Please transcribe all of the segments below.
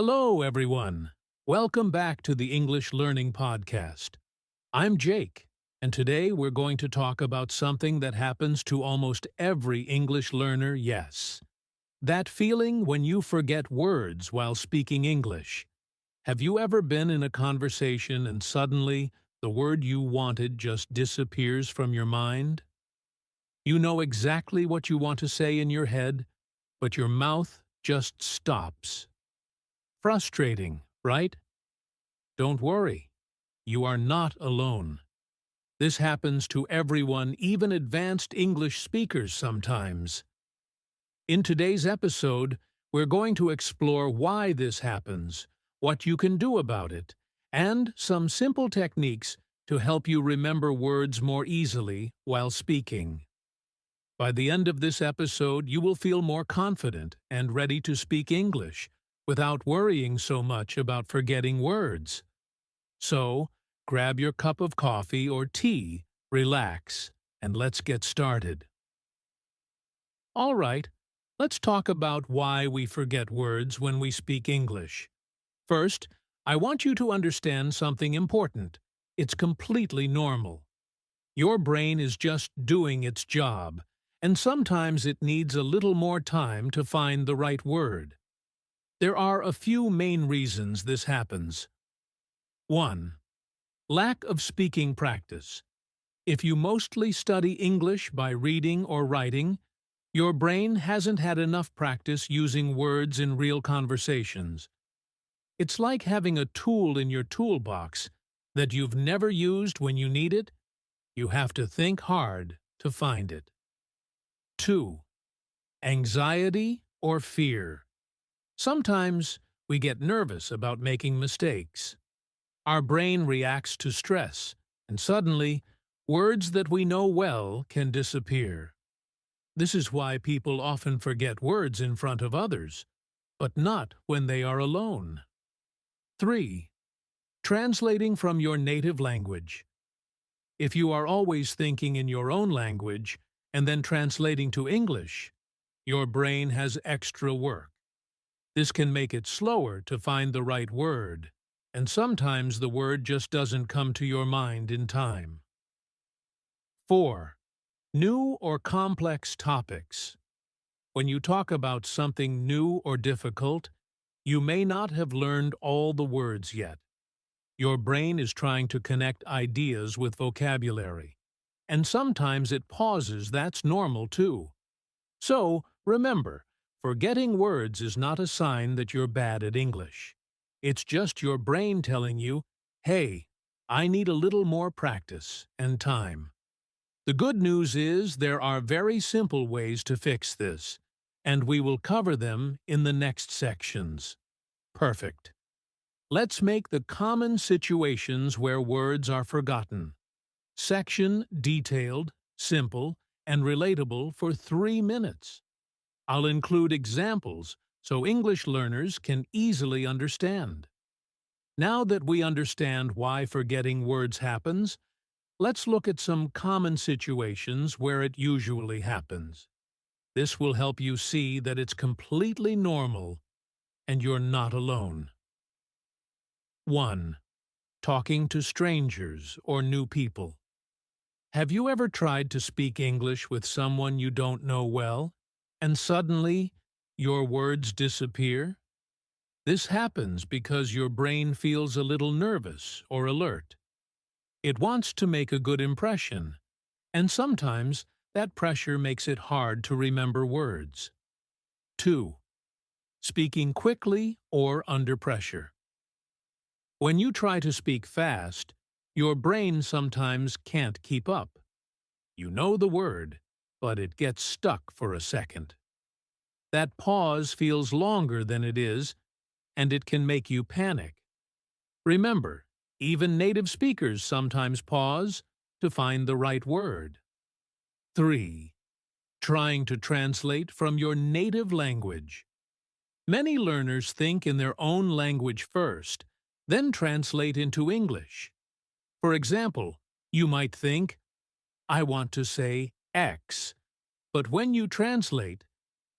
Hello, everyone. Welcome back to the English Learning Podcast. I'm Jake, and today we're going to talk about something that happens to almost every English learner, yes. That feeling when you forget words while speaking English. Have you ever been in a conversation and suddenly the word you wanted just disappears from your mind? You know exactly what you want to say in your head, but your mouth just stops. Frustrating, right? Don't worry. You are not alone. This happens to everyone, even advanced English speakers sometimes. In today's episode, we're going to explore why this happens, what you can do about it, and some simple techniques to help you remember words more easily while speaking. By the end of this episode, you will feel more confident and ready to speak English without worrying so much about forgetting words. So, grab your cup of coffee or tea, relax, and let's get started. All right, let's talk about why we forget words when we speak English. First, I want you to understand something important. It's completely normal. Your brain is just doing its job, and sometimes it needs a little more time to find the right word. There are a few main reasons this happens. 1. Lack of speaking practice. If you mostly study English by reading or writing, your brain hasn't had enough practice using words in real conversations. It's like having a tool in your toolbox that you've never used when you need it. You have to think hard to find it. 2. Anxiety or fear. Sometimes we get nervous about making mistakes. Our brain reacts to stress, and suddenly, words that we know well can disappear. This is why people often forget words in front of others, but not when they are alone. 3. Translating from your native language. If you are always thinking in your own language and then translating to English, your brain has extra work. This can make it slower to find the right word, and sometimes the word just doesn't come to your mind in time. 4. New or complex topics. When you talk about something new or difficult, you may not have learned all the words yet. Your brain is trying to connect ideas with vocabulary, and sometimes it pauses. That's normal too. So, remember, forgetting words is not a sign that you're bad at English. It's just your brain telling you, hey, I need a little more practice and time. The good news is there are very simple ways to fix this, and we will cover them in the next sections. Perfect. Let's make the common situations where words are forgotten. Section detailed, simple, and relatable for 3 minutes. I'll include examples so English learners can easily understand. Now that we understand why forgetting words happens, let's look at some common situations where it usually happens. This will help you see that it's completely normal and you're not alone. 1. Talking to strangers or new people. Have you ever tried to speak English with someone you don't know well, and suddenly your words disappear? This happens because your brain feels a little nervous or alert. It wants to make a good impression, and sometimes that pressure makes it hard to remember words. 2. Speaking quickly or under pressure. When you try to speak fast, your brain sometimes can't keep up. You know the word, but it gets stuck for a second. That pause feels longer than it is, and it can make you panic. Remember, even native speakers sometimes pause to find the right word. 3. Trying to translate from your native language. Many learners think in their own language first, then translate into English. For example, you might think, I want to say X, but when you translate,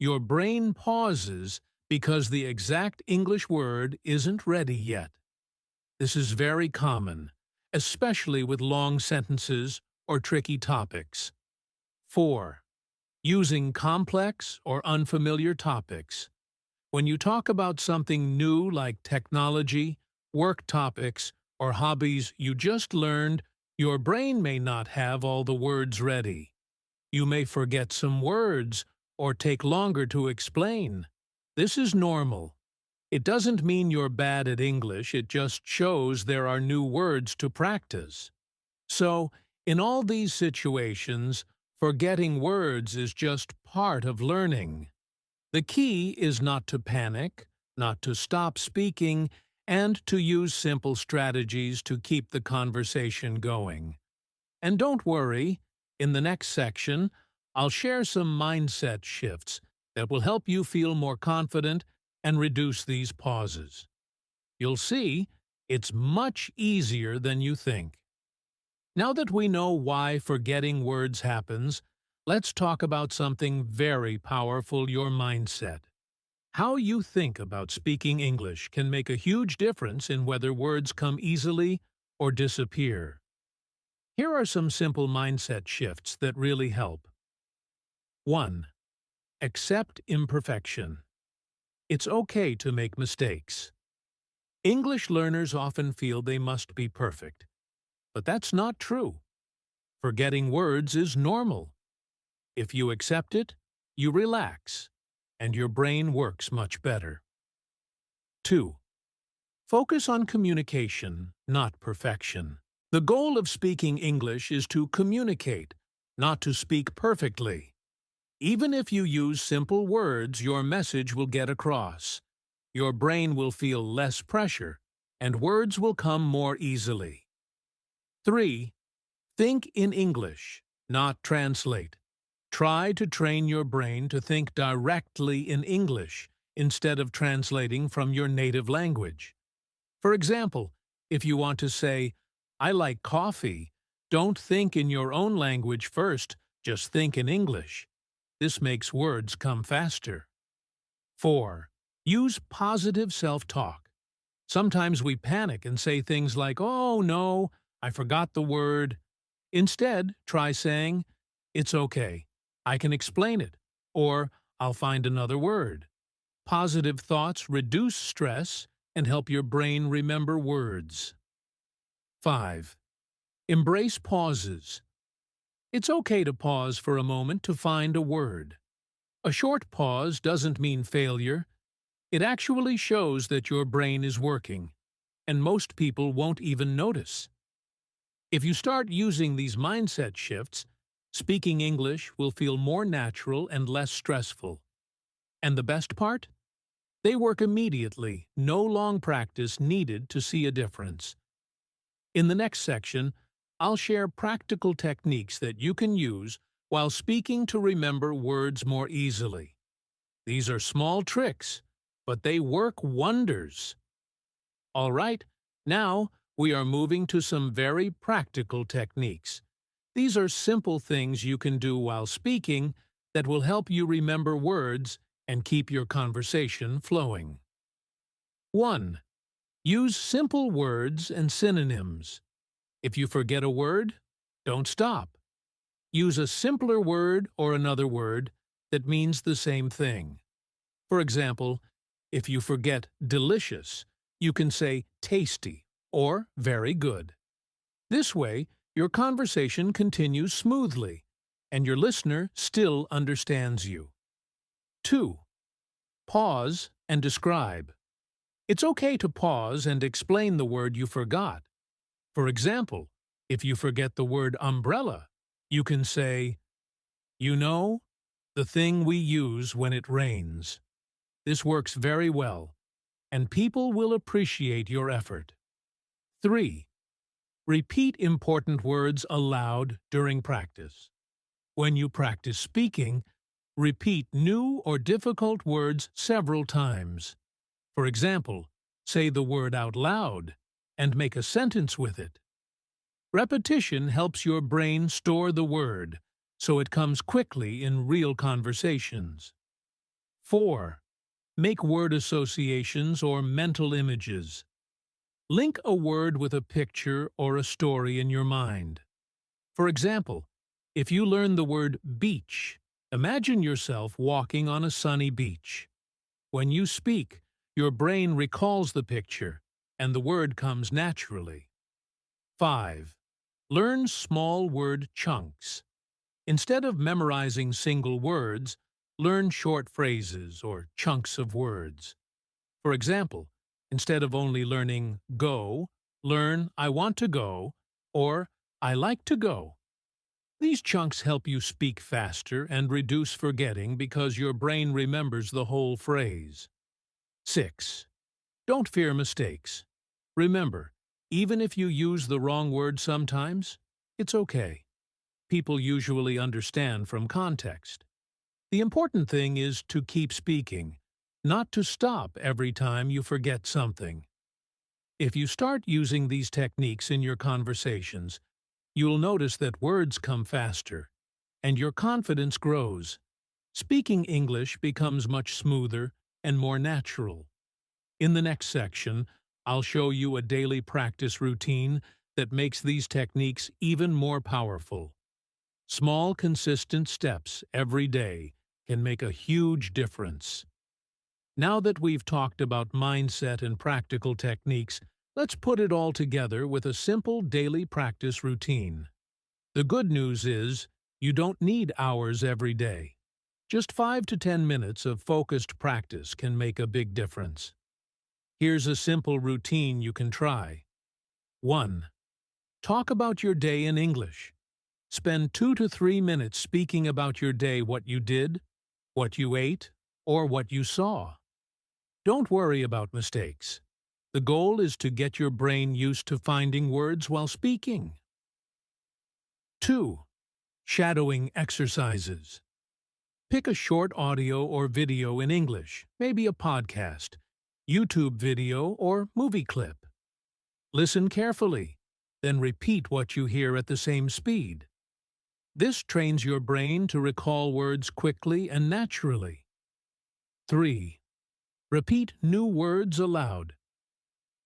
your brain pauses because the exact English word isn't ready yet. This is very common, especially with long sentences or tricky topics. 4. Using complex or unfamiliar topics. When you talk about something new like technology, work topics, or hobbies you just learned, your brain may not have all the words ready. You may forget some words or take longer to explain. This is normal. It doesn't mean you're bad at English, it just shows there are new words to practice. So, in all these situations, forgetting words is just part of learning. The key is not to panic, not to stop speaking, and to use simple strategies to keep the conversation going. And don't worry, in the next section, I'll share some mindset shifts that will help you feel more confident and reduce these pauses. You'll see, it's much easier than you think. Now that we know why forgetting words happens, let's talk about something very powerful: your mindset. How you think about speaking English can make a huge difference in whether words come easily or disappear. Here are some simple mindset shifts that really help. 1. Accept imperfection. It's okay to make mistakes. English learners often feel they must be perfect, but that's not true. Forgetting words is normal. If you accept it, you relax, and your brain works much better. 2. Focus on communication, not perfection. The goal of speaking English is to communicate, not to speak perfectly. Even if you use simple words, your message will get across. Your brain will feel less pressure, and words will come more easily. 3. Think in English, not translate. Try to train your brain to think directly in English instead of translating from your native language. For example, if you want to say, "I like coffee," don't think in your own language first, just think in English. This makes words come faster. 4. Use positive self-talk. Sometimes we panic and say things like, "Oh no, I forgot the word." Instead, try saying, "It's okay, I can explain it," or "I'll find another word." Positive thoughts reduce stress and help your brain remember words. 5. Embrace pauses. It's okay to pause for a moment to find a word. A short pause doesn't mean failure. It actually shows that your brain is working, and most people won't even notice. If you start using these mindset shifts, speaking English will feel more natural and less stressful. And the best part? They work immediately, no long practice needed to see a difference. In the next section, I'll share practical techniques that you can use while speaking to remember words more easily. These are small tricks, but they work wonders. All right, now we are moving to some very practical techniques. These are simple things you can do while speaking that will help you remember words and keep your conversation flowing. 1. Use simple words and synonyms. If you forget a word, don't stop. Use a simpler word or another word that means the same thing. For example, if you forget delicious, you can say tasty or very good. This way, your conversation continues smoothly, and your listener still understands you. 2. Pause and describe. It's okay to pause and explain the word you forgot. For example, if you forget the word umbrella, you can say, "You know, the thing we use when it rains." This works very well, and people will appreciate your effort. 3. Repeat important words aloud during practice. When you practice speaking, repeat new or difficult words several times. For example, say the word out loud and make a sentence with it. Repetition helps your brain store the word, so it comes quickly in real conversations. 4. Make word associations or mental images. Link a word with a picture or a story in your mind. For example, if you learn the word beach, imagine yourself walking on a sunny beach. When you speak, your brain recalls the picture, and the word comes naturally. 5. Learn small word chunks. Instead of memorizing single words, learn short phrases or chunks of words. For example, instead of only learning go, learn I want to go or I like to go. These chunks help you speak faster and reduce forgetting because your brain remembers the whole phrase. 6. Don't fear mistakes. Remember, even if you use the wrong word sometimes, it's okay. People usually understand from context. The important thing is to keep speaking, not to stop every time you forget something. If you start using these techniques in your conversations, you'll notice that words come faster, and your confidence grows. Speaking English becomes much smoother and more natural. In the next section, I'll show you a daily practice routine that makes these techniques even more powerful. Small, consistent steps every day can make a huge difference. Now that we've talked about mindset and practical techniques, let's put it all together with a simple daily practice routine. The good news is, you don't need hours every day. Just 5 to 10 minutes of focused practice can make a big difference. Here's a simple routine you can try. 1. Talk about your day in English. Spend 2 to 3 minutes speaking about your day, what you did, what you ate, or what you saw. Don't worry about mistakes. The goal is to get your brain used to finding words while speaking. 2. Shadowing exercises. Pick a short audio or video in English, maybe a podcast, YouTube video, or movie clip. Listen carefully, then repeat what you hear at the same speed. This trains your brain to recall words quickly and naturally. 3. Repeat new words aloud.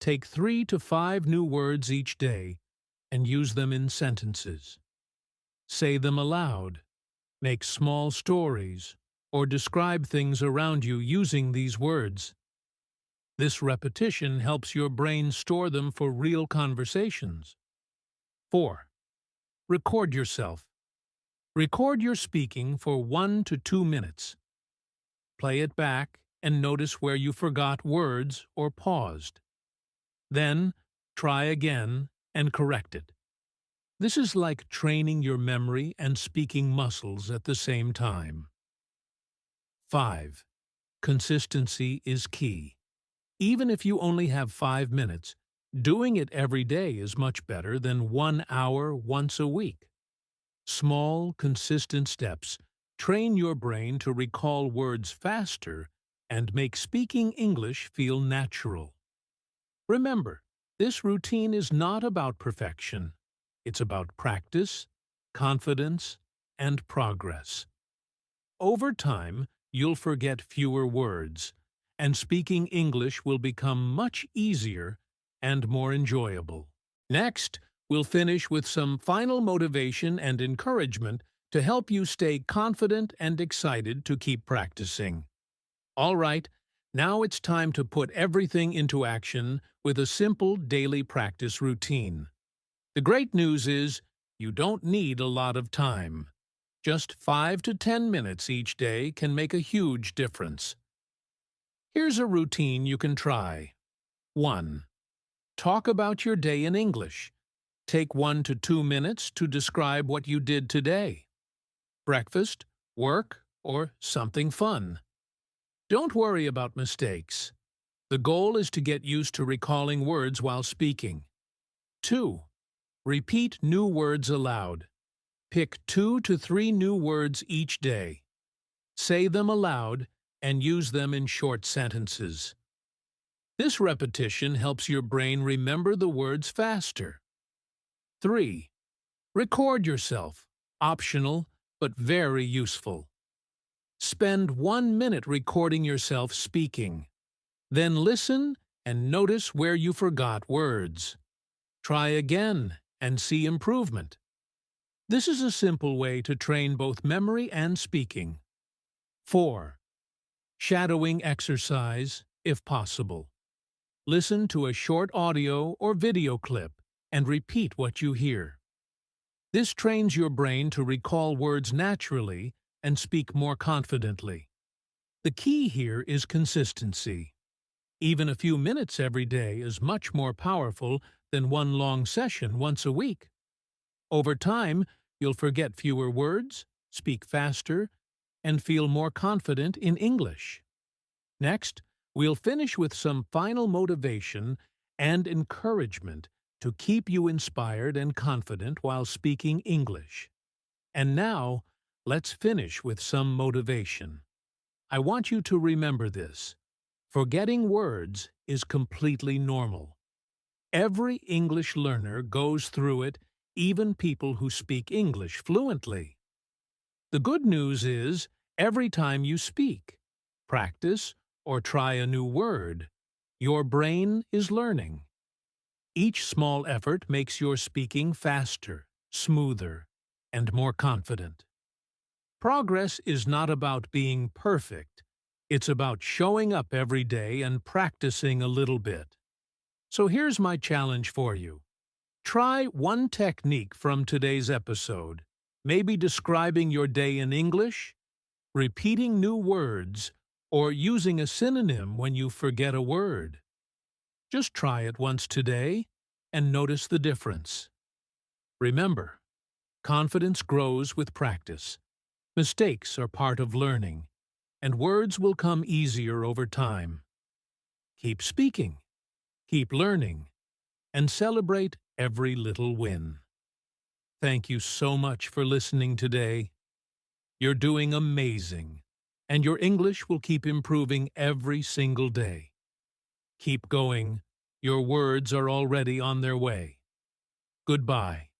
Take 3 to 5 new words each day and use them in sentences. Say them aloud, make small stories, or describe things around you using these words. This repetition helps your brain store them for real conversations. 4. Record yourself. Record your speaking for 1 to 2 minutes. Play it back and notice where you forgot words or paused. Then, try again and correct it. This is like training your memory and speaking muscles at the same time. 5. Consistency is key. Even if you only have 5 minutes, doing it every day is much better than 1 hour once a week. Small, consistent steps train your brain to recall words faster and make speaking English feel natural. Remember, this routine is not about perfection. It's about practice, confidence, and progress. Over time, you'll forget fewer words, and speaking English will become much easier and more enjoyable. Next, we'll finish with some final motivation and encouragement to help you stay confident and excited to keep practicing. All right, now it's time to put everything into action with a simple daily practice routine. The great news is, you don't need a lot of time. Just 5 to 10 minutes each day can make a huge difference. Here's a routine you can try. 1. Talk about your day in English. Take 1 to 2 minutes to describe what you did today. Breakfast, work, or something fun. Don't worry about mistakes. The goal is to get used to recalling words while speaking. 2. Repeat new words aloud. Pick 2 to 3 new words each day. Say them aloud and use them in short sentences. This repetition helps your brain remember the words faster. 3. Record yourself. Optional, but very useful. Spend 1 minute recording yourself speaking. Then listen and notice where you forgot words. Try again and see improvement. This is a simple way to train both memory and speaking. 4. Shadowing exercise, if possible. Listen to a short audio or video clip and repeat what you hear. This trains your brain to recall words naturally and speak more confidently. The key here is consistency. Even a few minutes every day is much more powerful than one long session once a week. Over time, you'll forget fewer words, speak faster, and feel more confident in English. Next, we'll finish with some final motivation and encouragement to keep you inspired and confident while speaking English. And now, let's finish with some motivation. I want you to remember this. Forgetting words is completely normal. Every English learner goes through it, even people who speak English fluently. The good news is, every time you speak, practice, or try a new word, your brain is learning. Each small effort makes your speaking faster, smoother, and more confident. Progress is not about being perfect. It's about showing up every day and practicing a little bit. So here's my challenge for you. Try one technique from today's episode, maybe describing your day in English, repeating new words, or using a synonym when you forget a word. Just try it once today and notice the difference. Remember, confidence grows with practice. Mistakes are part of learning, and words will come easier over time. Keep speaking, keep learning, and celebrate every little win. Thank you so much for listening today. You're doing amazing, and your English will keep improving every single day. Keep going. Your words are already on their way. Goodbye.